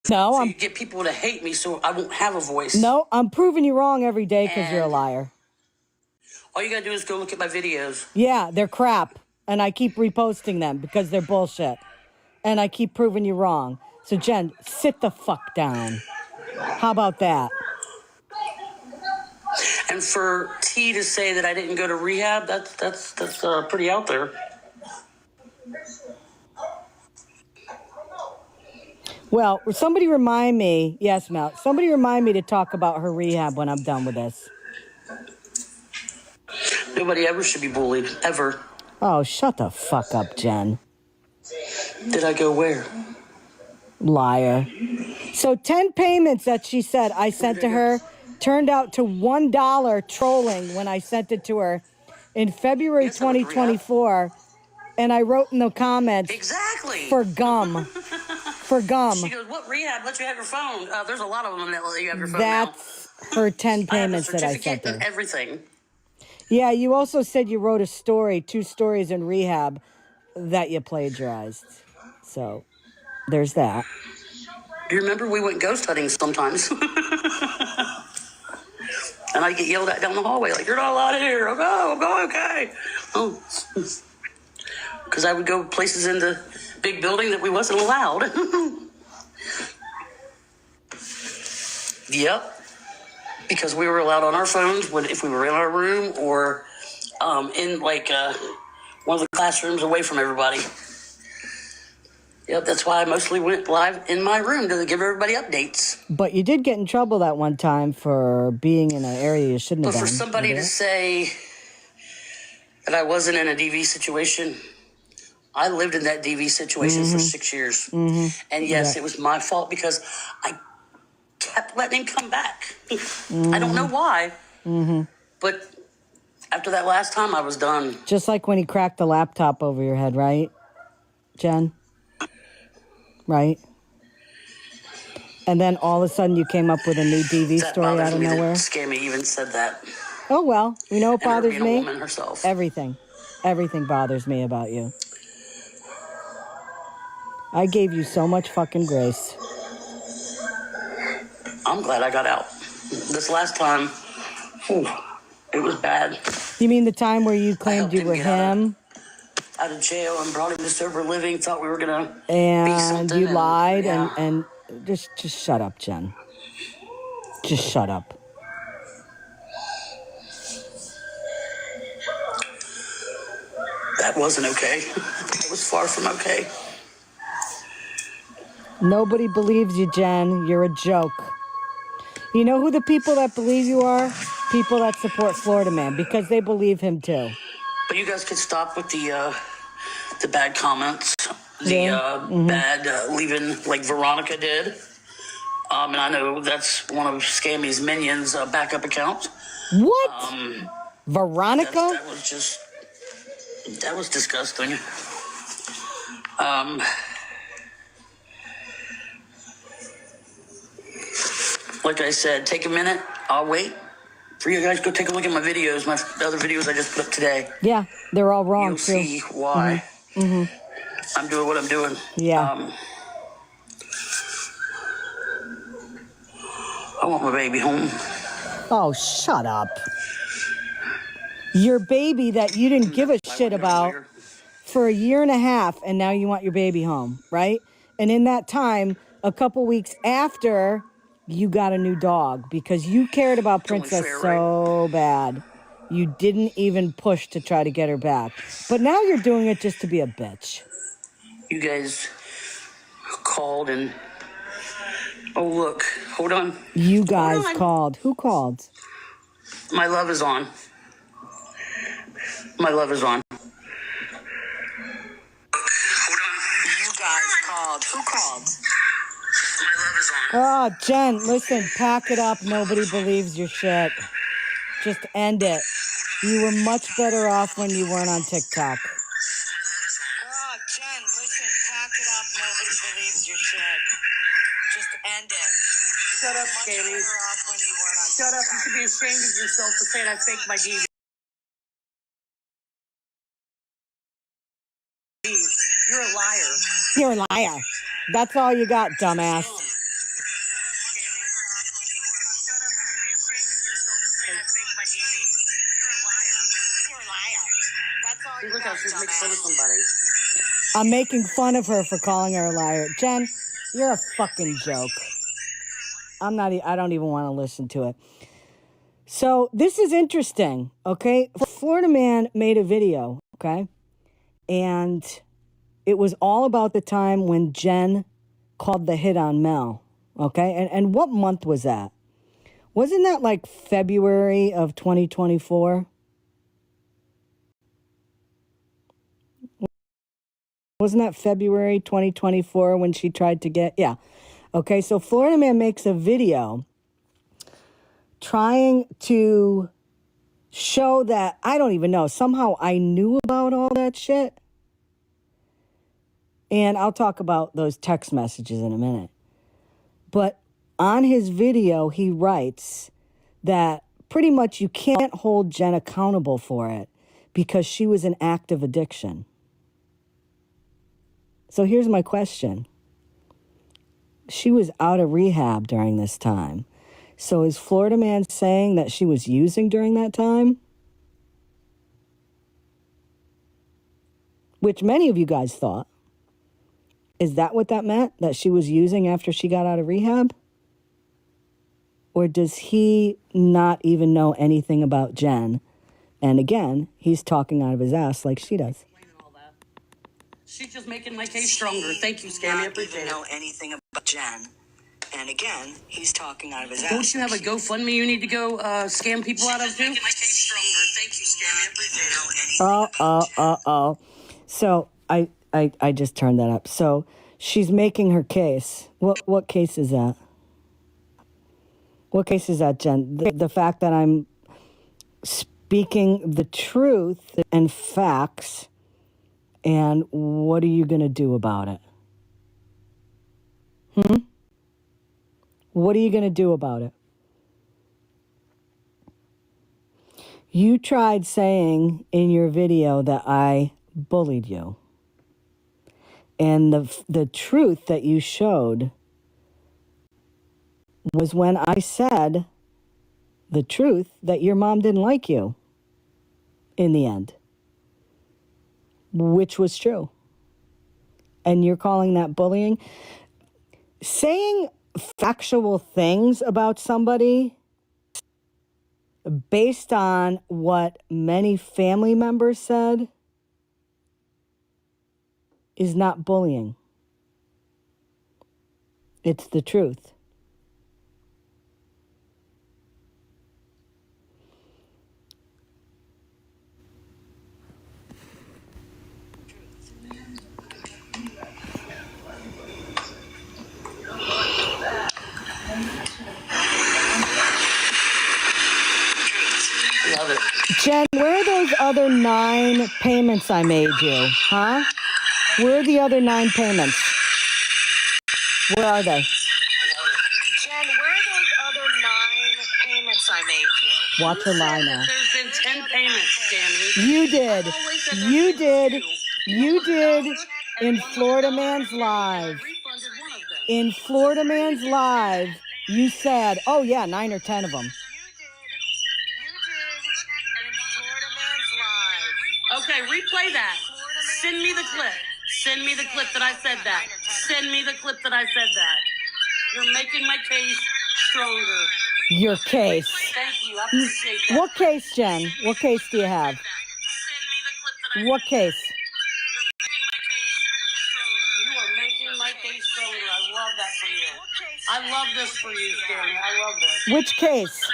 No, so you get people to hate me so I won't have a voice. No, I'm proving you wrong every day because you're a liar. All you gotta do is go look at my videos. Yeah, they're crap. And I keep reposting them because they're bullshit. And I keep proving you wrong. So, Jen, sit the fuck down. How about that? And for T to say that I didn't go to rehab, that's pretty out there. Well, somebody remind me. Yes, Mel. Somebody remind me to talk about her rehab when I'm done with this. Nobody ever should be bullied, ever. Oh, shut the fuck up, Jen. Did I go where? Liar. So 10 payments that she said I sent to her turned out to $1 trolling when I sent it to her in February 2024. And I wrote in the comments, exactly, for gum. For gum. She goes, what rehab lets you have your phone? There's a lot of them that let you have your phone That's her 10 payments I have a that I sent her. and everything. Yeah, you also said you wrote a story, 2 stories in rehab that you plagiarized. So there's that. Do you remember we went ghost hunting sometimes? And I get yelled at down the hallway, like, you're not allowed in here. I'm going, okay. Oh, because I would go places in the big building that we wasn't allowed. Yep. Because we were allowed on our phones if we were in our room or in like one of the classrooms away from everybody. Yep, that's why I mostly went live in my room to give everybody updates. But you did get in trouble that one time for being in an area you shouldn't have been. But for somebody to say that I wasn't in a DV situation, I lived in that DV situation for 6 years. And yes, it was my fault because I kept letting him come back. I don't know why. But after that last time, I was done. Just like when he cracked the laptop over your head, right, Jen? Right? And then all of a sudden you came up with a new DV story out of nowhere? Scammy even said that. Oh, well. You know what bothers me? A woman herself. Everything. Everything bothers me about you. I gave you so much fucking grace. I'm glad I got out. This last time, it was bad. You mean the time where you claimed you were him? Out of jail and brought him to sober living, thought we were going to be something. And you lied and just shut up, Jen. Just shut up. That wasn't okay. It was far from okay. Nobody believes you, Jen. You're a joke. You know who the people that believe you are? People that support Florida Man, because they believe him too. But you guys could stop with the bad comments, bad leaving like Veronica did. And I know that's one of Scammy's minions' backup accounts. What? Veronica? That was disgusting. Like I said, take a minute. I'll wait for you guys to go take a look at my videos, my other videos I just put up today. Yeah, they're all wrong, You'll see why I'm doing what I'm doing. Yeah. I want my baby home. Oh, shut up. Your baby that you didn't give a shit about for a year and a half, and now you want your baby home, right? And in that time, a couple weeks after, you got a new dog because you cared about Princess so bad. You didn't even push to try to get her back. But now you're doing it just to be a bitch. You guys called and... Oh, look. Hold on. You guys called. Who called? My love is on. My love is on. Hold on. You guys called. Who called? My love is on. Oh, Jen, listen, pack it up. Nobody believes your shit. Just end it. You were much better off when you weren't on TikTok. Oh, Jen, listen, pack it up. Nobody believes your shit. Just end it. Shut up, Scammy. Shut up. You should be ashamed of yourself for saying I faked my DV. You're a liar. You're a liar. That's all you got, dumbass. just make fun of somebody. I'm making fun of her for calling her a liar. Jen, you're a fucking joke. I don't even want to listen to it. So this is interesting, okay? Florida man made a video, okay? And it was all about the time when Jen called the hit on Mel, okay? And what month was that? Wasn't that like February of 2024? Wasn't that February 2024 when she tried to get... Yeah. Okay, so Florida man makes a video trying to show that, I don't even know, somehow I knew about all that shit. And I'll talk about those text messages in a minute. But on his video, he writes that pretty much you can't hold Jen accountable for it because she was in active addiction. So here's my question. She was out of rehab during this time. So is Florida man saying that she was using during that time? Which many of you guys thought. Is that what that meant? That she was using after she got out of rehab? Or does he not even know anything about Jen? And again, he's talking out of his ass like she does. She's just making my case stronger. Thank you, Scammy. I appreciate it. Don't know anything about Jen. And again, he's talking out of his ass. Don't you have a GoFundMe you need to go scam people out of too? Making my case stronger. Thank you, Scammy. I appreciate it. Oh. So I just turned that up. So she's making her case. What case is that? What case is that, Jen? The fact that I'm speaking the truth and facts, and what are you going to do about it? What are you going to do about it? You tried saying in your video that I bullied you. And the truth that you showed was when I said the truth that your mom didn't like you in the end, which was true. And you're calling that bullying? Saying factual things about somebody based on what many family members said is not bullying. It's the truth. Love it. Jen, where are those other 9 payments I made you? Huh? Where are the other 9 payments? Where are they? Jen, where are those other 9 payments I made you? Watch her lie now. There's been 10 payments, Scammy. You did. You did. You did in Florida Man's Live. In Florida Man's Live, you said, oh yeah, 9 or 10 of them. Okay, replay that. Send me the clip. Send me the clip that I said that. Send me the clip that I said that. You're making my case stronger. Your case. Thank you. I appreciate that. What case, Jen? What case do you have? Send me the clip that I What said case? You are making my case stronger. I love that for you. I love this for you, Scammy. I love this. Which case?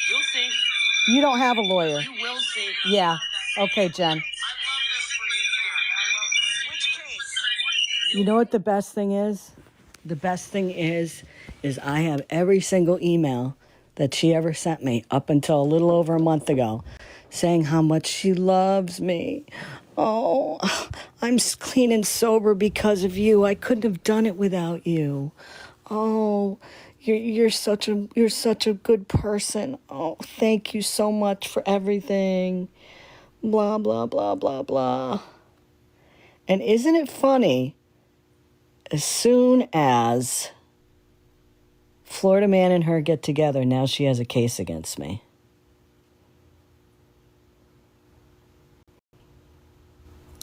You'll see. You don't have a lawyer. You will see. Yeah. Okay, Jen. You know what the best thing is? The best thing is I have every single email that she ever sent me up until a little over a month ago saying how much she loves me. Oh, I'm clean and sober because of you. I couldn't have done it without you. Oh, you're such a good person. Oh, thank you so much for everything. Blah, blah, blah, blah, blah. And isn't it funny? As soon as Florida man and her get together, now she has a case against me.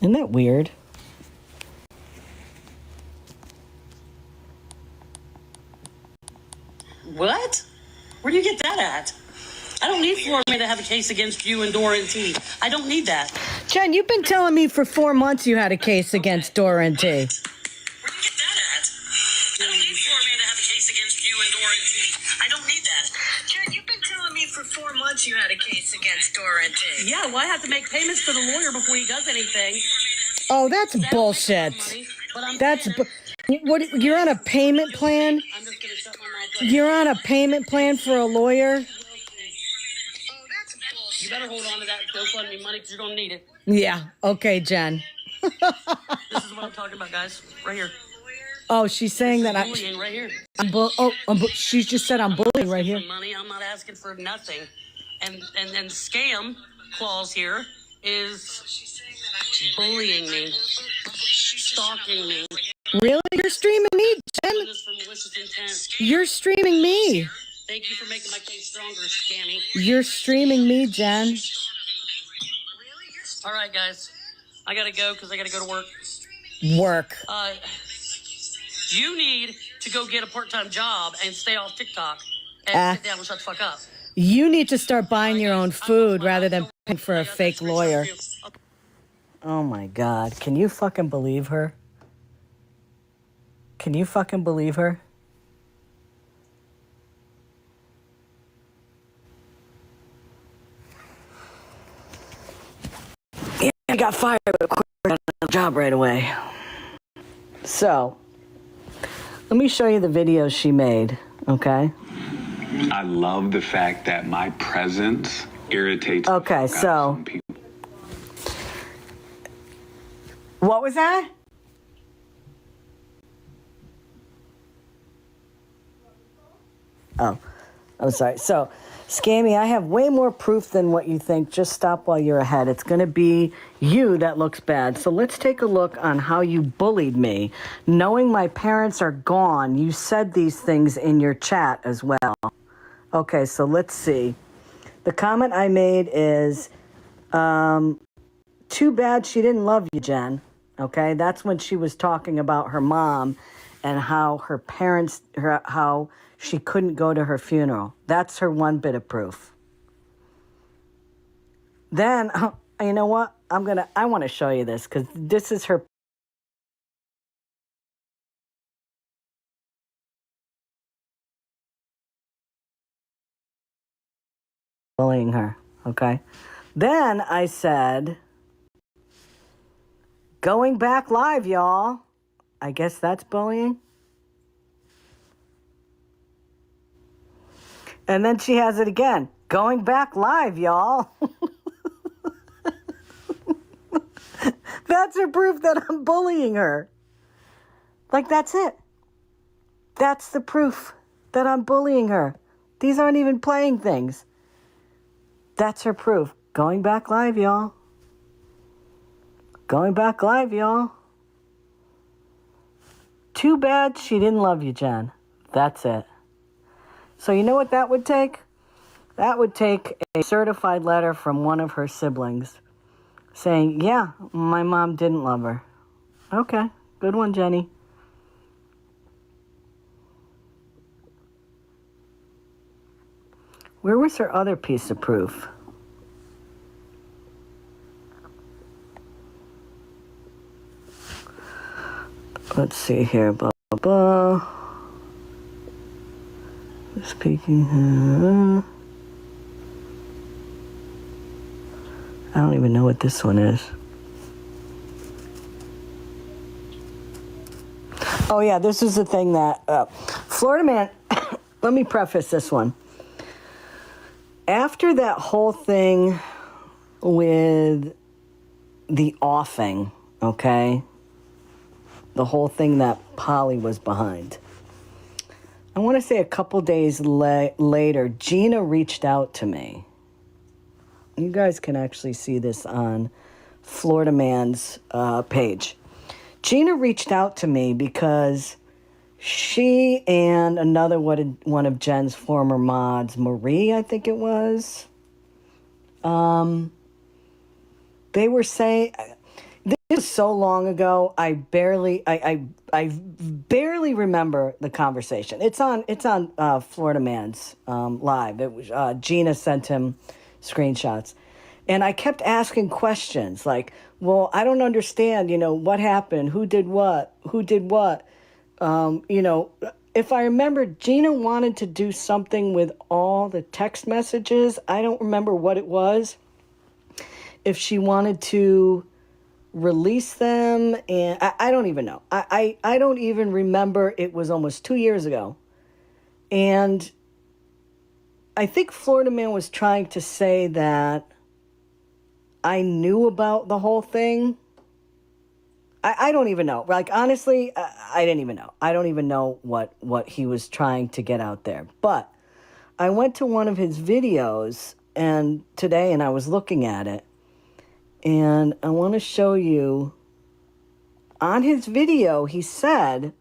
Isn't that weird? What? Where do you get that at? I don't need Florida Man to have a case against you and Dora and T. I don't need that. Jen, you've been telling me for 4 months you had a case against Dora and T. Where do you get that at? I don't need Florida Man to have a case against you and Dora and T. I don't need that. Jen, you've been telling me for 4 months you had a case against Dora and T. Yeah, well, I have to make payments to the lawyer before he does anything. Oh, that's bullshit. That's what? You're on a payment plan? I'm just gonna shut my mouth. You're on a payment plan for a lawyer? You better hold on to that GoFundMe money because you're gonna need it. Yeah. Okay, Jen. This is what I'm talking about, guys. Right here. Oh, she's saying that Bullying right here. she just said I'm bullying right here. For money, I'm not asking for nothing. And scam clause here is bullying me, stalking me. Really? You're streaming me, Jen? Doing this for malicious intent. You're streaming me. Thank you for making my case stronger, Scammy. You're streaming me, Jen. All right, guys. I gotta go because I gotta go to work. Work. You need to go get a part-time job and stay off TikTok and sit down and shut the fuck up. You need to start buying your own food rather than paying for a fake lawyer. Oh my God. Can you fucking believe her? Can you fucking believe her? Yeah, I got fired, but quit a job right away. So, let me show you the videos she made, okay? I love the fact that my presence irritates the fuck out of some people. What was that? Oh, I'm sorry. So, Scammy, I have way more proof than what you think. Just stop while you're ahead. It's going to be you that looks bad. So let's take a look on how you bullied me. Knowing my parents are gone, you said these things in your chat as well. Okay, so let's see. The comment I made is, too bad she didn't love you, Jen. Okay, that's when she was talking about her mom and how her parents, how she couldn't go to her funeral. That's her one bit of proof. Then, you know what? I want to show you this because this is her. Bullying her, okay? Then I said, going back live, y'all. I guess that's bullying. And then she has it again. Going back live, y'all. That's her proof that I'm bullying her. Like, that's it. That's the proof that I'm bullying her. These aren't even playing things. That's her proof. Going back live, y'all. Going back live, y'all. Too bad she didn't love you, Jen. That's it. So you know what that would take? That would take a certified letter from one of her siblings saying, yeah, my mom didn't love her. Okay, good one, Jenny. Where was her other piece of proof? Let's see here, blah, blah, blah. Speaking, I don't even know what this one is. Oh yeah, this is the thing that, Florida Man, let me preface this one. After that whole thing with the offing, okay? The whole thing that Polly was behind. I want to say a couple days later, Gina reached out to me. You guys can actually see this on Florida Man's page. Gina reached out to me because she and another one of Jen's former mods, Marie, I think it was, they were saying, This is so long ago. I barely remember the conversation. It's on Florida Man's live. It was Gina sent him screenshots, and I kept asking questions like, "Well, I don't understand. What happened? Who did what? Who did what?" If I remember, Gina wanted to do something with all the text messages. I don't remember what it was. If she wanted to release them, and I don't even know. I don't even remember. It was almost 2 years ago. And I think Florida Man was trying to say that I knew about the whole thing. I don't even know. Like, honestly, I didn't even know. I don't even know what he was trying to get out there. But I went to one of his videos today, and I was looking at it. And I want to show you, on his video, he said,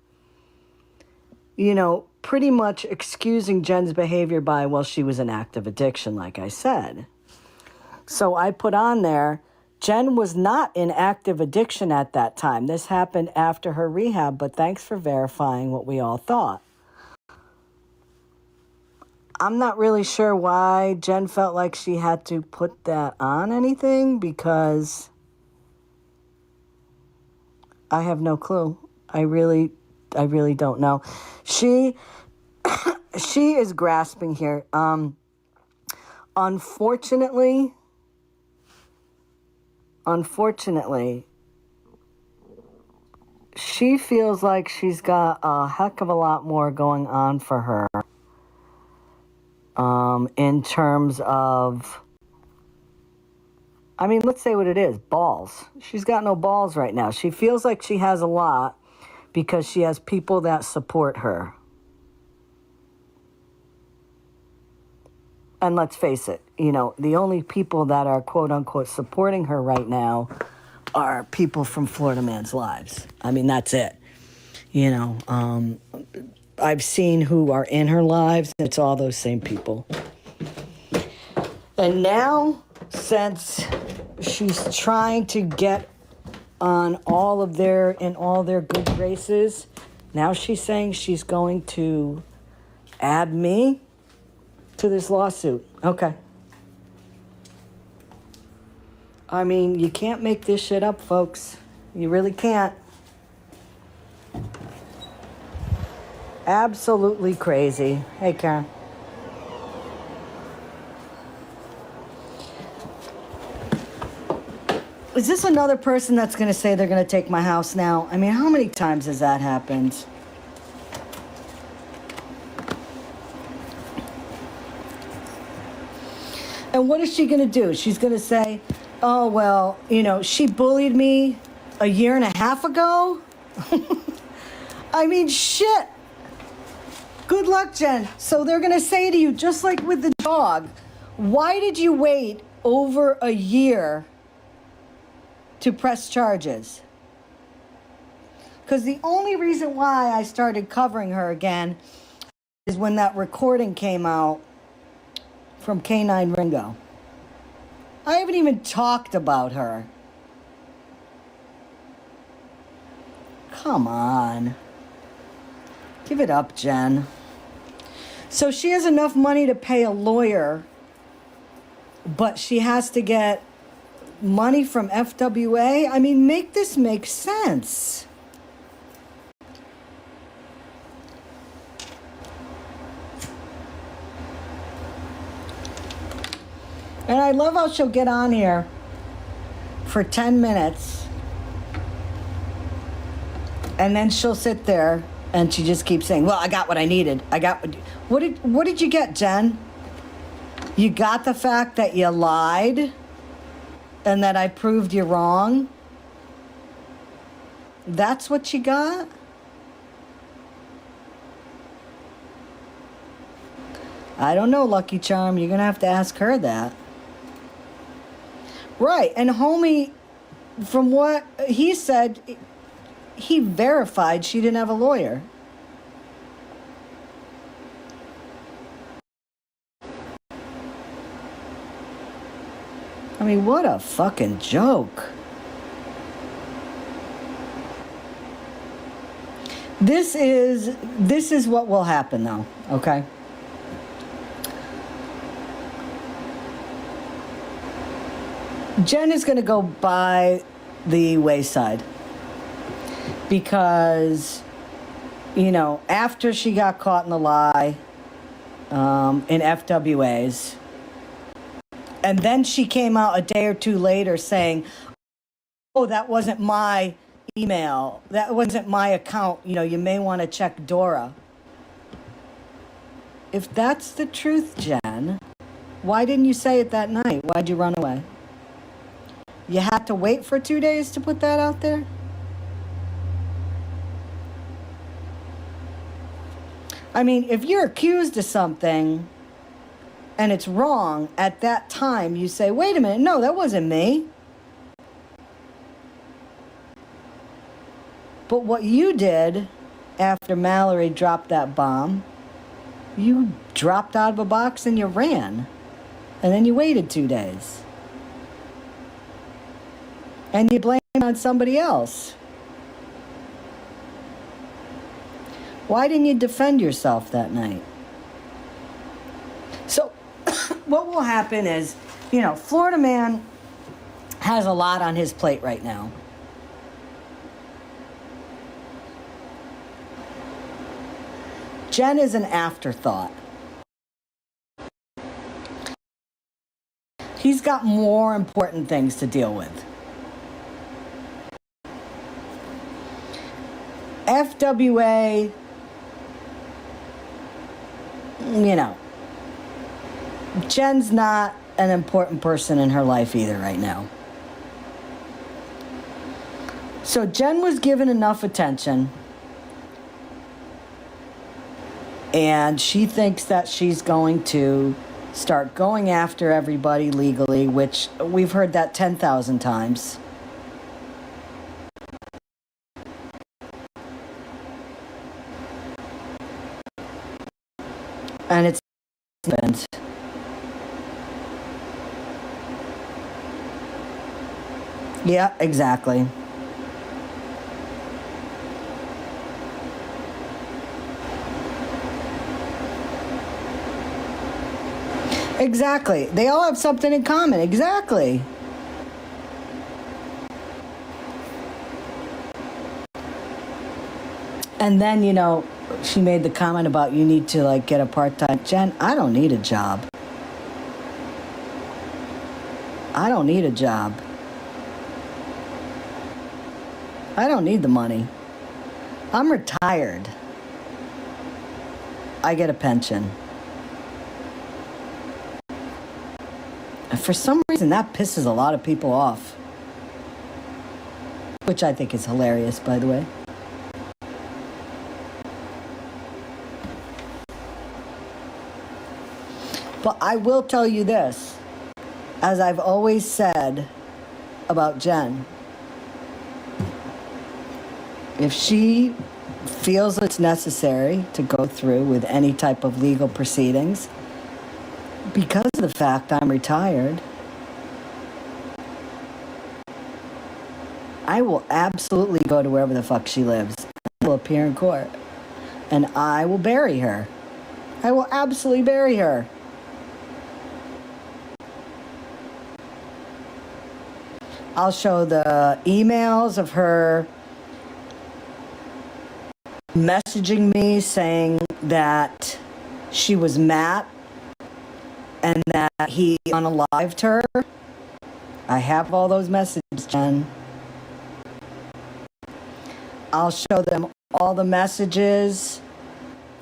pretty much excusing Jen's behavior by, well, she was in active addiction, like I said. So I put on there, Jen was not in active addiction at that time. This happened after her rehab, but thanks for verifying what we all thought. I'm not really sure why Jen felt like she had to put that on anything, because I have no clue. I really don't know. She is grasping here. Unfortunately, she feels like she's got a heck of a lot more going on for her. In terms of, let's say what it is, balls. She's got no balls right now. She feels like she has a lot because she has people that support her. And let's face it, the only people that are quote-unquote supporting her right now are people from Florida Man's lives. That's it. I've seen who are in her lives. It's all those same people. And now, since she's trying to get on all their good graces, now she's saying she's going to add me to this lawsuit. Okay. You can't make this shit up, folks. You really can't. Absolutely crazy. Hey, Karen. Is this another person that's going to say they're going to take my house now? How many times has that happened? And what is she going to do? She's going to say, oh, well, she bullied me a year and a half ago? Shit. Good luck, Jen. So they're going to say to you, just like with the dog, why did you wait over a year to press charges? Because the only reason why I started covering her again is when that recording came out from K9 Ringo. I haven't even talked about her. Come on. Give it up, Jen. So she has enough money to pay a lawyer, but she has to get money from FWA? Make this make sense. And I love how she'll get on here for 10 minutes and then she'll sit there and she just keeps saying, well, I got what I needed. What did you get, Jen? You got the fact that you lied and that I proved you wrong? That's what you got? I don't know, Lucky Charm. You're going to have to ask her that. Right. And homie, from what he said, he verified she didn't have a lawyer. What a fucking joke. This is what will happen, though, okay? Jen is going to go by the wayside because, after she got caught in the lie in FWAs, and then she came out a day or two later saying, oh, that wasn't my email. That wasn't my account. You may want to check Dora. If that's the truth, Jen, why didn't you say it that night? Why'd you run away? You had to wait for 2 days to put that out there? I mean, if you're accused of something and it's wrong, at that time you say, wait a minute, no, that wasn't me. But what you did after Mallory dropped that bomb, you dropped out of a box and you ran. And then you waited 2 days. And you blame it on somebody else. Why didn't you defend yourself that night? So what will happen is, Florida man has a lot on his plate right now. Jen is an afterthought. He's got more important things to deal with. FWA, Jen's not an important person in her life either right now. So Jen was given enough attention, and she thinks that she's going to start going after everybody legally, which we've heard that 10,000 times. And it's happened. Yeah, exactly. Exactly. They all have something in common. Exactly. And then, she made the comment about you need to get a part-time. Jen, I don't need a job. I don't need a job. I don't need the money. I'm retired. I get a pension. And for some reason, that pisses a lot of people off. Which I think is hilarious, by the way. But I will tell you this, as I've always said about Jen, if she feels it's necessary to go through with any type of legal proceedings, because of the fact I'm retired, I will absolutely go to wherever the fuck she lives. I will appear in court. And I will bury her. I will absolutely bury her. I'll show the emails of her messaging me saying that she was Matt and that he unalived her. I have all those messages, Jen. I'll show them all the messages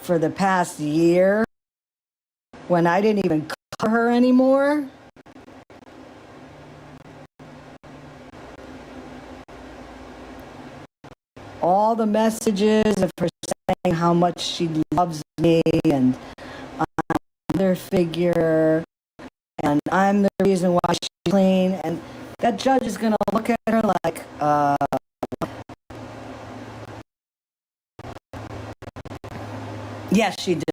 for the past year when I didn't even call her anymore. All the messages of her saying how much she loves me and I'm a mother figure and I'm the reason why she's clean. And that judge is going to look at her like, yes, she did.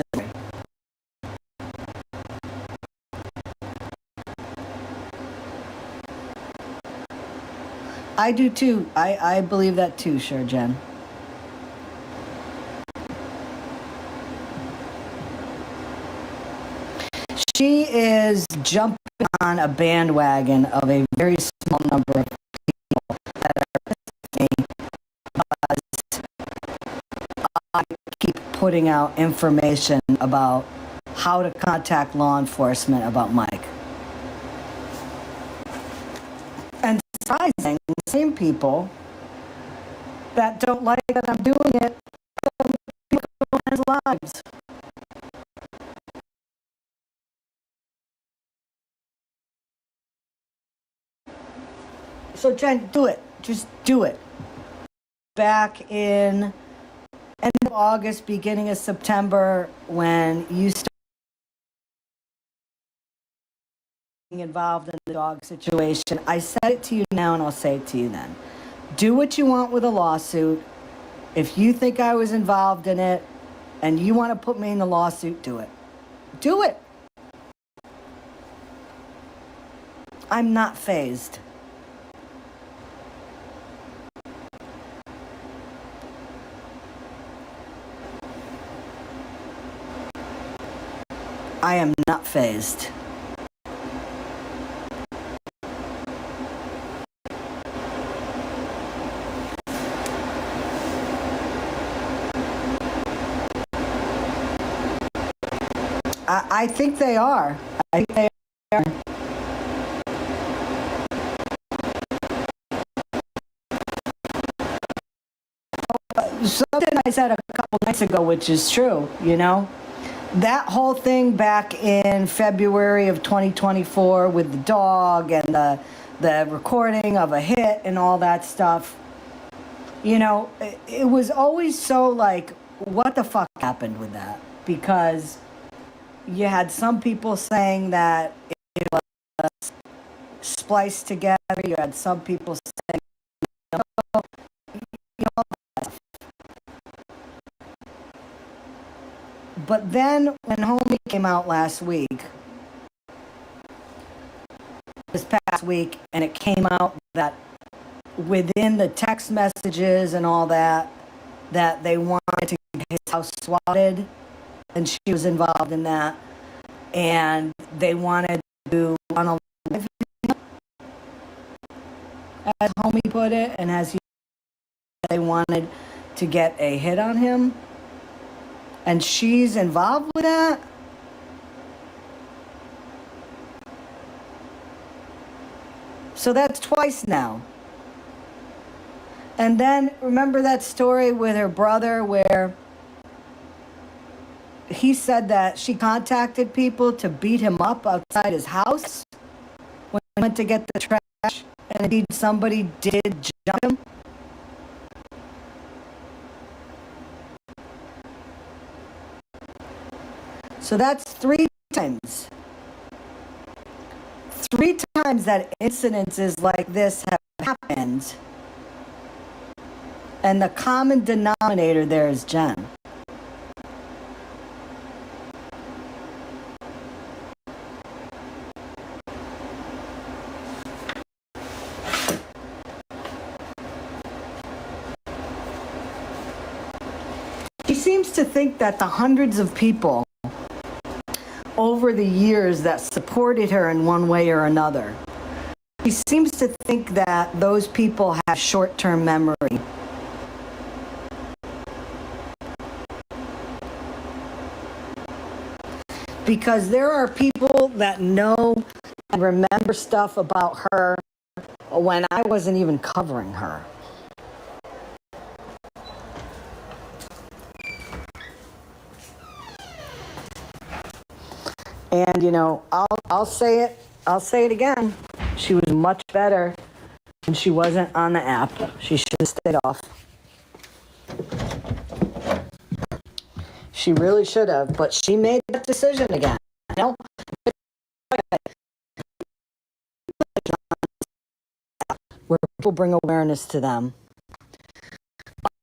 I do too. I believe that too, sure, Jen. she is jumping on a bandwagon of a very small number of people that are listening because I keep putting out information about how to contact law enforcement about Mike. And surprising, the same people that don't like that I'm doing it are people's lives. So Jen, do it. Just do it. Back in end of August, beginning of September, when you started being involved in the dog situation, I said it to you now and I'll say it to you then. Do what you want with a lawsuit. If you think I was involved in it and you want to put me in the lawsuit, do it. Do it. I'm not fazed. I am not fazed. I think they are. I think they are. Something I said a couple nights ago, which is true, you know? That whole thing back in February of 2024 with the dog and the recording of a hit and all that stuff, you know, it was always so like, what the fuck happened with that? Because you had some people saying that it was spliced together. You had some people saying, you know, but then when Homie came out last week, this past week, and it came out that within the text messages and all that, that they wanted to get his house swatted, and she was involved in that, and they wanted to unalive him, as Homie put it, and as he said, they wanted to get a hit on him. And she's involved with that? So that's twice now. And then remember that story with her brother where he said that she contacted people to beat him up outside his house when he went to get the trash, and indeed somebody did jump him? So that's 3 times. 3 times that incidences like this have happened. And the common denominator there is Jen. She seems to think that the hundreds of people over the years that supported her in one way or another, she seems to think that those people have short-term memory. Because there are people that know and remember stuff about her when I wasn't even covering her. And you know, I'll say it again. She was much better when she wasn't on the app. She should have stayed off. She really should have, but she made that decision again. You know? Where people bring awareness to them.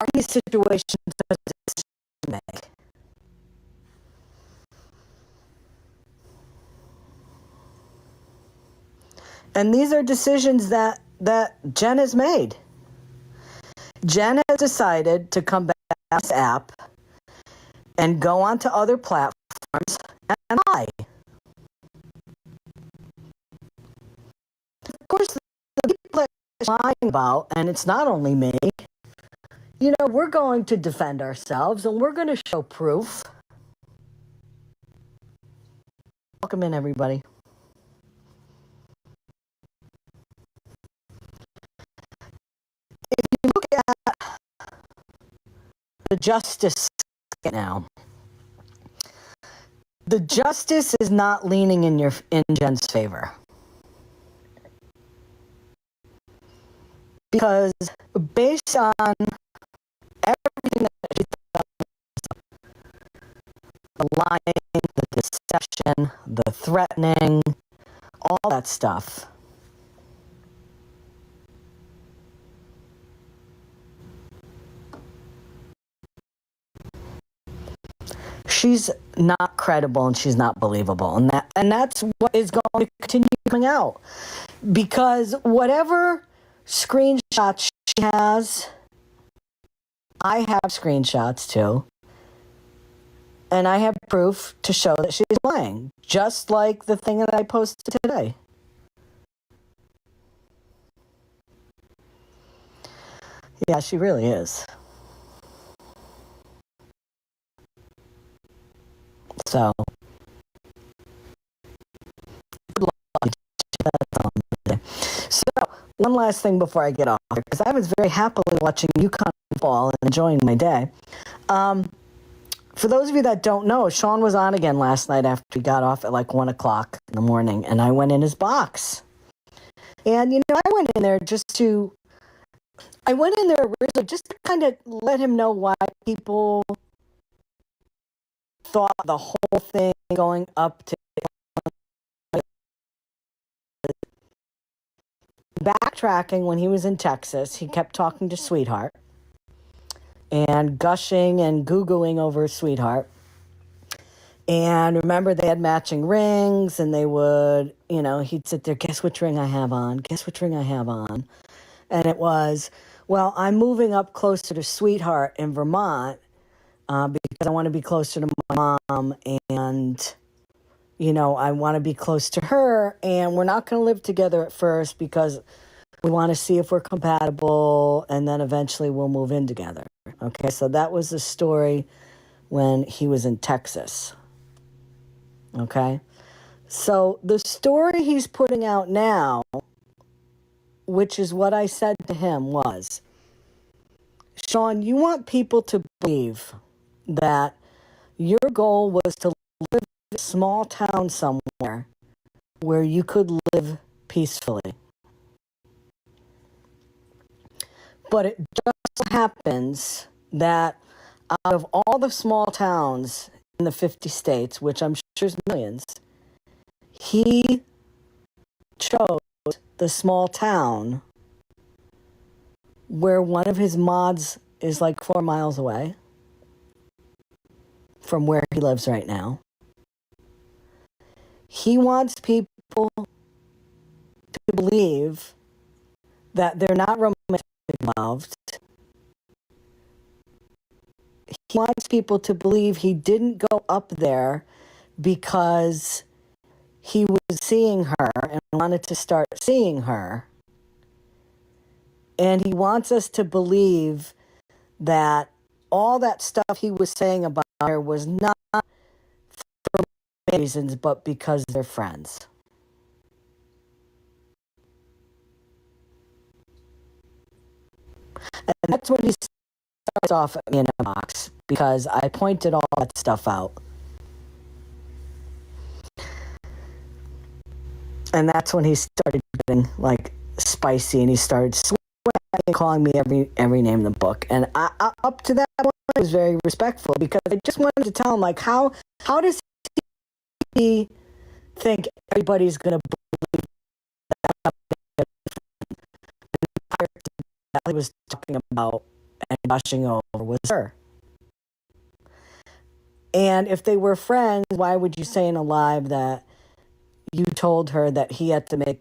Are these situations a decision to make? And these are decisions that Jen has made. Jen has decided to come back to this app and go onto other platforms and lie. course, the people that she's lying about, and it's not only me, we're going to defend ourselves and we're going to show proof. Welcome in, everybody. If you look at the justice now, the justice is not leaning in Jen's favor. Because based on everything that she's done, the lying, the deception, the threatening, all that stuff, she's not credible and she's not believable. And that's what is going to continue coming out. Because whatever screenshots she has, I have screenshots too. And I have proof to show that she's lying. Just like the thing that I posted today. Yeah, she really is. So, so one last thing before I get off, because I was very happily watching UConn football and enjoying my day. For those of you that don't know, Sean was on again last night after he got off at like 1 o'clock in the morning, and I went in his box. And, I went in there just to kind of let him know why people thought the whole thing going up to backtracking. When he was in Texas, he kept talking to Sweetheart and gushing and goo-gooing over Sweetheart. And remember, they had matching rings, and they would, he'd sit there, guess which ring I have on, guess which ring I have on. And it was, well, I'm moving up closer to Sweetheart in Vermont because I want to be closer to my mom, and, I want to be close to her, and we're not going to live together at first because we want to see if we're compatible, and then eventually we'll move in together. Okay, so that was the story when he was in Texas. Okay, so the story he's putting out now, which is what I said to him, was, Sean, you want people to believe that your goal was to live in a small town somewhere where you could live peacefully. But it just happens that out of all the small towns in the 50 states, which I'm sure is millions, he chose the small town where one of his mods is like 4 miles away from where he lives right now. He wants people to believe that they're not romantically involved. He wants people to believe he didn't go up there because he was seeing her and wanted to start seeing her. And he wants us to believe that all that stuff he was saying about her was not for reasons, but because they're friends. And that's when he starts off at me in a box, because I pointed all that stuff out. And that's when he started getting like spicy, and he started swearing and calling me every name in the book. And I up to that point, I was very respectful, because I just wanted to tell him, like, how does he think everybody's going to believe that he was talking about and gushing over was her? And if they were friends, why would you say in a live that you told her that she had to make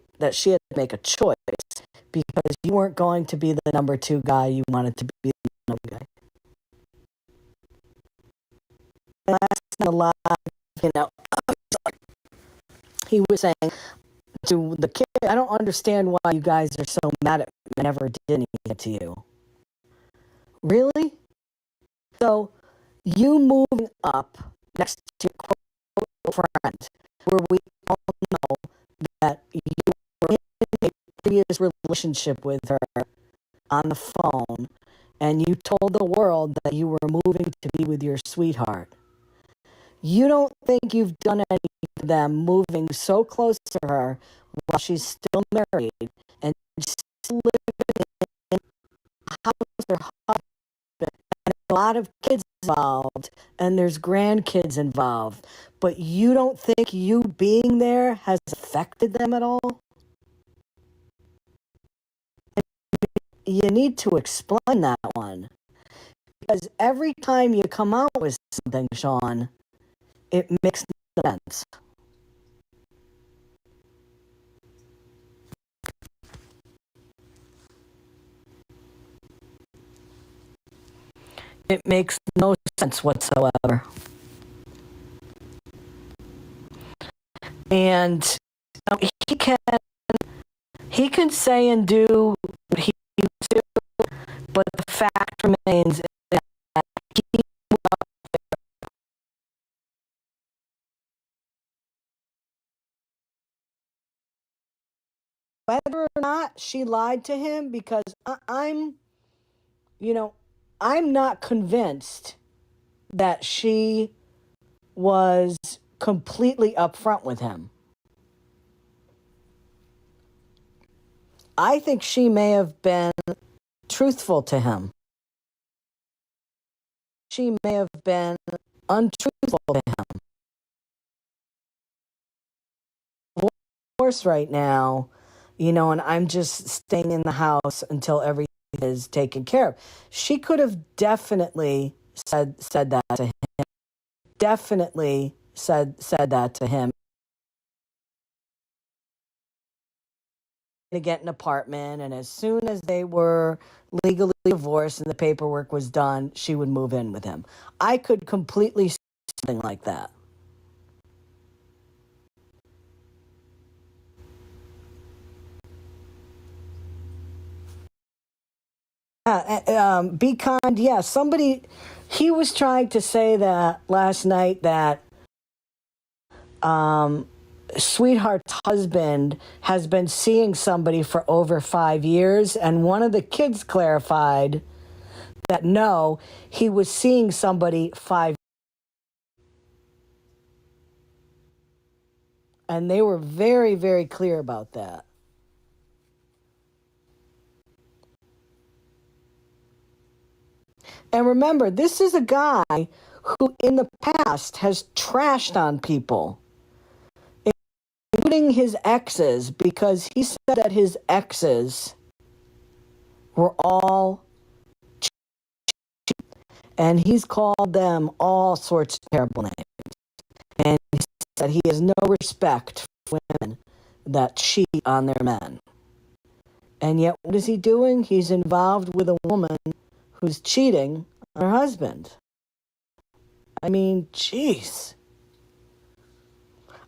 a choice because you weren't going to be the number 2 guy, you wanted to be the number 1 guy? And last time live, he was saying, to the kid. I don't understand why you guys are so mad at me. I never did anything to you. Really? So you moving up next to your quote friend, where we all know that you were in a previous relationship with her on the phone, and you told the world that you were moving to be with your sweetheart. You don't think you've done anything to them moving so close to her while she's still married and still living in a house with her husband, and a lot of kids involved, and there's grandkids involved, but you don't think you being there has affected them at all? You need to explain that one. Because every time you come out with something, Sean, it makes no sense. It makes no sense whatsoever. And he can say and do what he wants to, but the fact remains that he, whether or not she lied to him, because I'm not convinced that she was completely upfront with him. I think she may have been truthful to him. She may have been untruthful to him. Of course, right now, and I'm just staying in the house until everything is taken care of. She could have definitely said that to him. Definitely said that to him. To get an apartment, and as soon as they were legally divorced and the paperwork was done, she would move in with him. I could completely see something like that. Be kind. Yeah, somebody, he was trying to say that last night that sweetheart's husband has been seeing somebody for over 5 years, and one of the kids clarified that no, he was seeing somebody 5 years. And they were very, very clear about that. And remember, this is a guy who in the past has trashed on people, including his exes, because he said that his exes were all cheap, and he's called them all sorts of terrible names. And he said he has no respect for women that cheat on their men. And yet, what is he doing? He's involved with a woman who's cheating on her husband. I mean, jeez.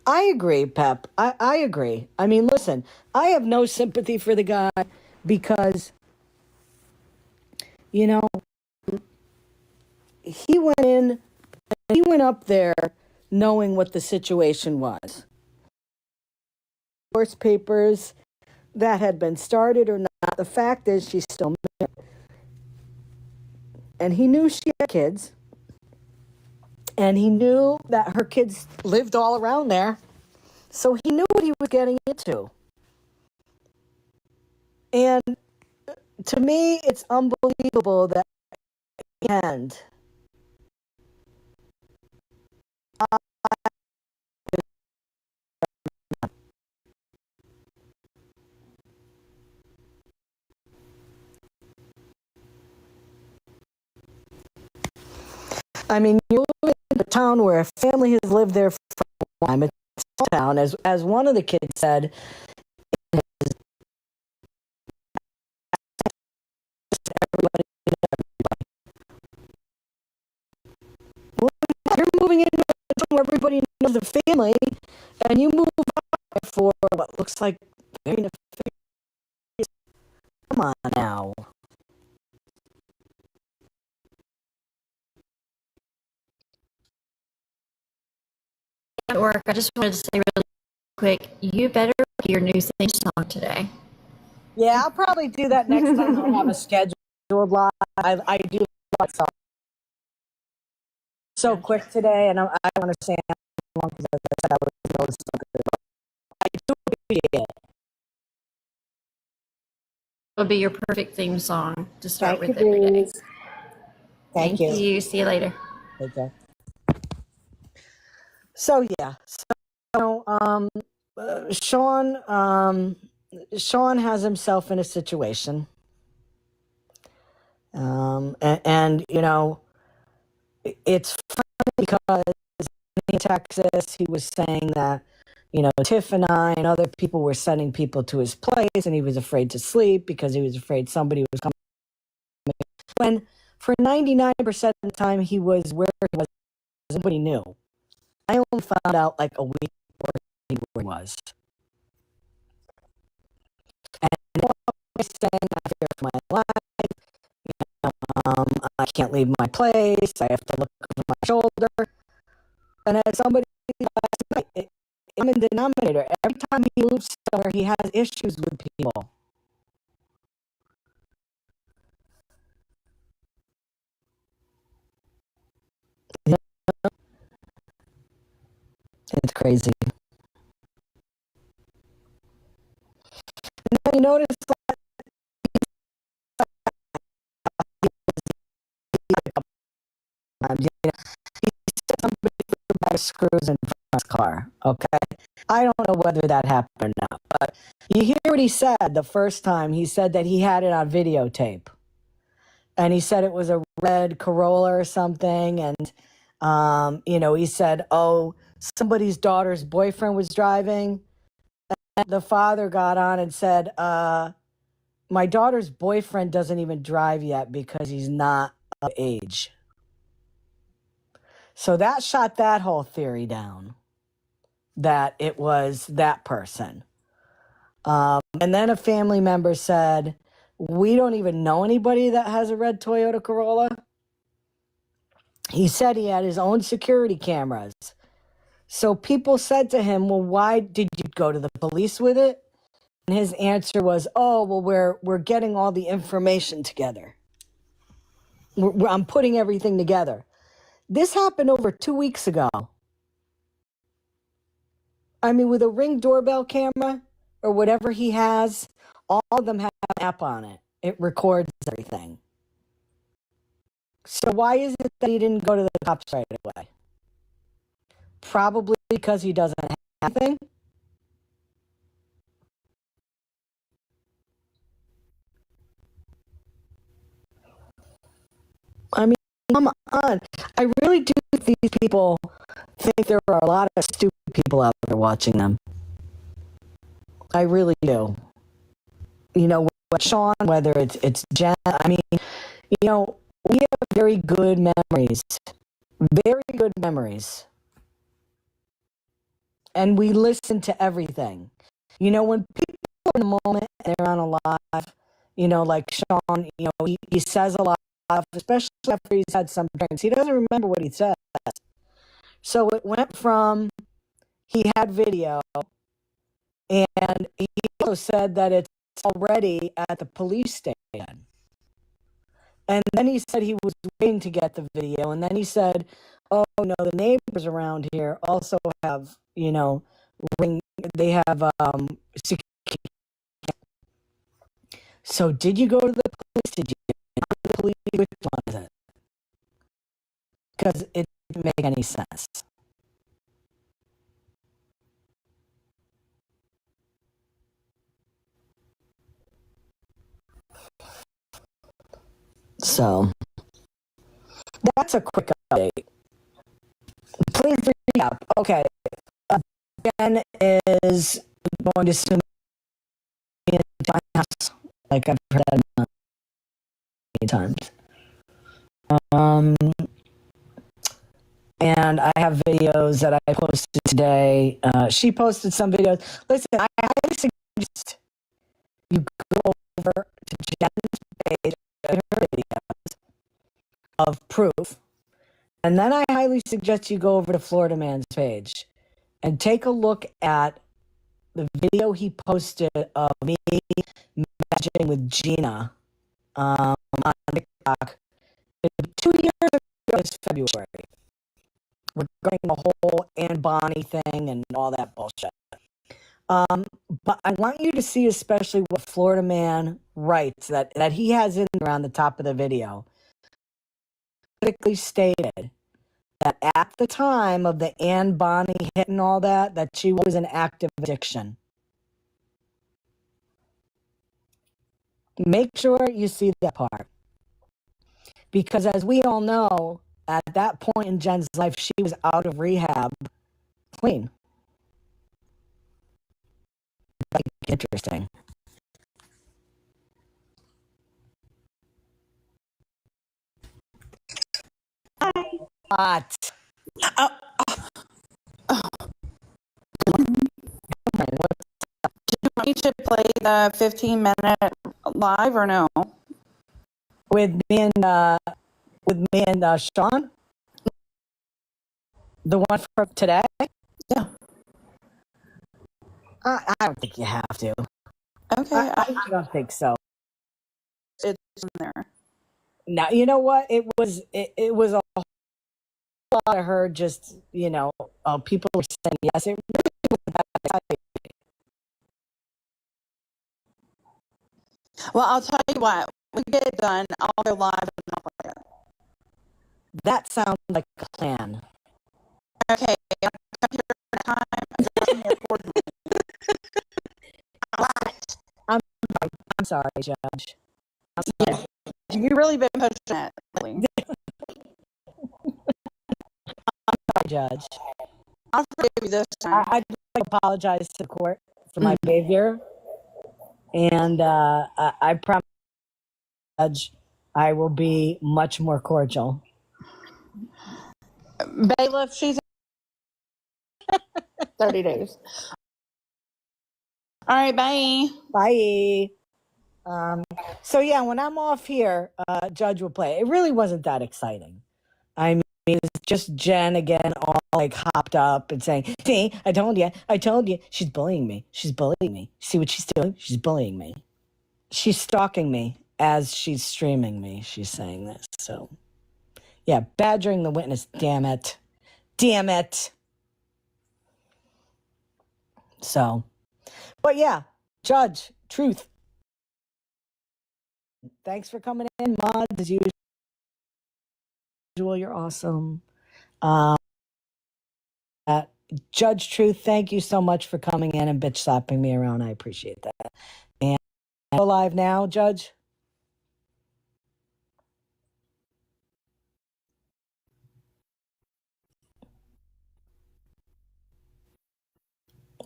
I agree, Pep. I agree. I mean, listen, I have no sympathy for the guy because, he went up there knowing what the situation was. Divorce papers that had been started or not, the fact is she's still married. And he knew she had kids. And he knew that her kids lived all around there. So he knew what he was getting into. And to me, it's unbelievable that at the end, I mean, you live in a town where a family has lived there for a time. It's a small town, as one of the kids said. Everybody. Well, you're moving into a town where everybody knows the family, and you move out for looks like very nefarious. Come on now. At work, I just wanted to say really quick, you better play your new theme song today. Yeah, I'll probably do that next time I have a scheduled live. I do that song so quick today, and I don't understand how long because I said I was I do appreciate it. It'll be your perfect theme song to start Thank with you, every day. Breeze. Thank you. You. See you later. Okay. So yeah, so Sean has himself in a situation, and you know, it's funny because in Texas he was saying that, you know, Tiff and I and other people were sending people to his place, and he was afraid to sleep because he was afraid somebody was coming. When for 99% of the time he was where he was, nobody knew. I only found out like a week before he was. And always saying, I fear for my life. I can't leave my place. I have to look over my shoulder. And as somebody last night, I'm in the denominator. Every time he moves somewhere, he has issues with people. It's crazy. And then you notice that he said somebody threw a bag of screws in front of his car. Okay, I don't know whether that happened or not, but you hear what he said the first time. He said that he had it on videotape, and he said it was a red Corolla or something, and you know, he said, "Oh, somebody's daughter's boyfriend was driving." And the father got on and said, "My daughter's boyfriend doesn't even drive yet because he's not of age." So that shot that whole theory down, that it was that person. And then a family member said, "We don't even know anybody that has a red Toyota Corolla." He said he had his own security cameras. So people said to him, "Well, why did you go to the police with it?" And his answer was, "Oh, well, we're getting all the information together. I'm putting everything together." This happened over 2 weeks ago. I mean, with a Ring doorbell camera or whatever he has, all of them have an app on it. It records everything. So why is it that he didn't go to the cops right away? Probably because he doesn't have anything. I mean, come on. I really do think these people think there are a lot of stupid people out there watching them. I really do. You know, Sean, whether it's Jen, I mean, you know, we have very good memories. Very good memories. And we listen to everything. You know, when people are in the moment, they're on a live, you know, like Sean, you know, he says a lot, especially after he's had some drinks. He doesn't remember what he says. So it went from he had video, and he also said that it's already at the police station. And then he said he was waiting to get the video. And then he said, "Oh, no, the neighbors around here also have, you know, they have security." So did you go to the police? Did you go to the police? Which one is it? Because it didn't make any sense. So that's a quick update. Please recap. Okay. Ben is going to sue me in my house. Like I've heard that many times. and I have videos that I posted today. She posted some videos. Listen, I highly suggest you go over to Jen's page and her videos of proof. And then I highly suggest you go over to Florida Man's page and take a look at the video he posted of me messaging with Gina on TikTok 2 years ago this February. Regarding the whole Ann Bonny thing and all that bullshit. But I want you to see especially what Florida Man writes that he has in there on the top of the video. Critically stated that at the time of the Ann Bonny hit and all that she was an active addiction. Make sure you see that part. Because as we all know, at that point in Jen's life, she was out of rehab clean. Interesting. Hi. What? Do you want me to play the 15-minute live or no? With me and Sean? The one from today? Yeah. I don't think you have to. Okay. I don't think so. It's in there. Now, you know what? It was a whole lot of her just, people were saying yes. It really wasn't that exciting. Well, I'll tell you what. When we get it done, I'll go live and I'll play it. That sounds like a plan. Okay. I'll come here in time. Adjust me accordingly. What? I'm sorry, Judge. I'm sorry. You've really been pushing it lately. I'm sorry, Judge. I'll forgive you this time. I'd like to apologize to the court for my behavior. And I promise, Judge, I will be much more cordial. Bailiff, she's 30 days. All right, bye. Bye. So yeah, when I'm off here, Judge will play. It really wasn't that exciting. I mean, it's just Jen again, all like hopped up and saying, "See, I told you, she's bullying me. She's bullying me. See what she's doing? She's bullying me. She's stalking me as she's streaming me." She's saying this. So yeah, badgering the witness. Damn it. So, but yeah, Judge, truth. Thanks for coming in, Mod. As usual, you're awesome. Judge Truth, thank you so much for coming in and bitch slapping me around. I appreciate that. And go live now, Judge.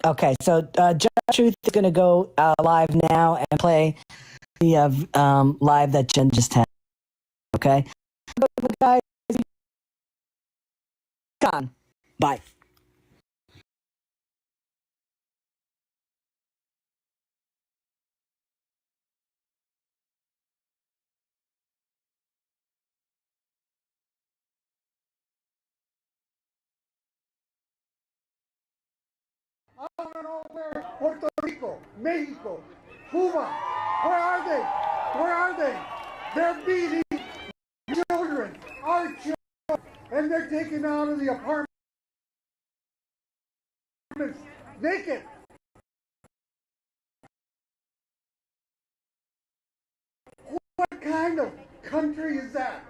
Okay, so Judge Truth is going to go live now and play the live that Jen just had. Okay, guys, gone. Bye. Out and over Puerto Rico, Mexico, Cuba. Where are they? Where are they? They're beating children, our children, and they're taking out of the apartments naked. What kind of country is that?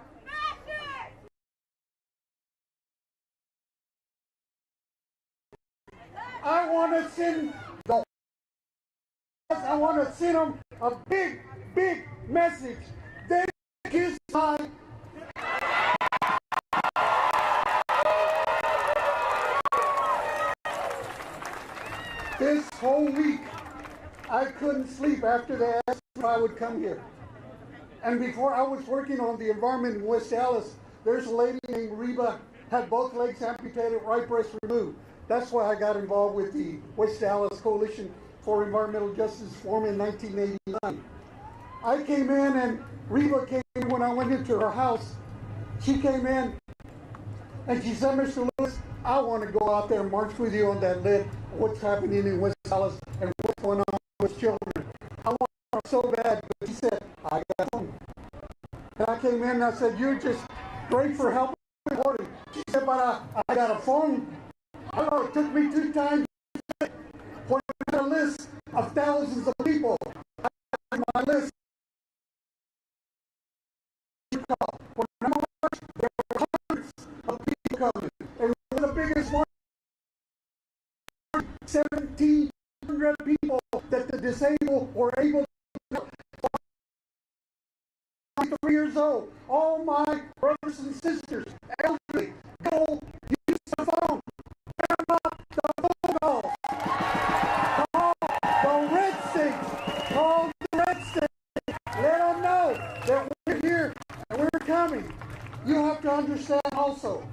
I want to send them a big, big message. They kiss my. This whole week, I couldn't sleep after they asked if I would come here. And before I was working on the environment in West Dallas, there's a lady named Reba had both legs amputated, right breast removed. That's why I got involved with the West Dallas Coalition for Environmental Justice formed in 1989. I came in and Reba came in when I went into her house. She came in and she said, Mr. Lewis, I want to go out there and march with you on that lid, what's happening in West Dallas and what's going on with children. I want to so bad, but she said, I got home. And I came in and I said, you're just great for helping. She said, but I got a phone. I know it took me 2 times to point out a list of thousands of people. I had my list. When I marched, there were hundreds of people coming. And one of the biggest ones, 1,700 people that the disabled were able to 3 years old. All my brothers and sisters, elderly, go use the phone. Turn up the phone calls. Call the red states. Call the red states. Let them know that we're here and we're coming. You have to understand also,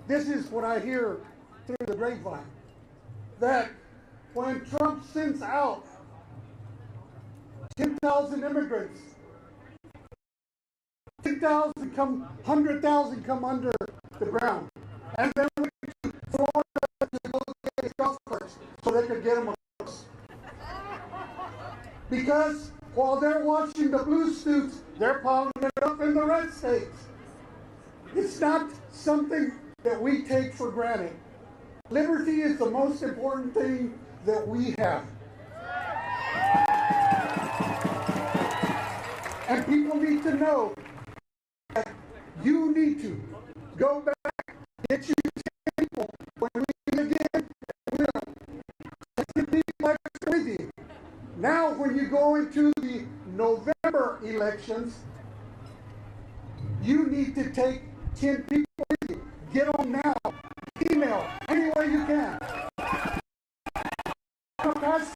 this is what I hear through the grapevine, that when Trump sends out 10,000 immigrants, 10,000 come, 100,000 come under the ground. And then we force them to go get golf carts so they could get them across. Because while they're watching the blue suits, they're piling it up in the red states. It's not something that we take for granted. Liberty is the most important thing that we have. And people need to know that you need to go back, get you 10 people. When we meet again, we'll take people with you. Now, when you go into the November elections, you need to take 10 people with you. Get on now, email, any way you can.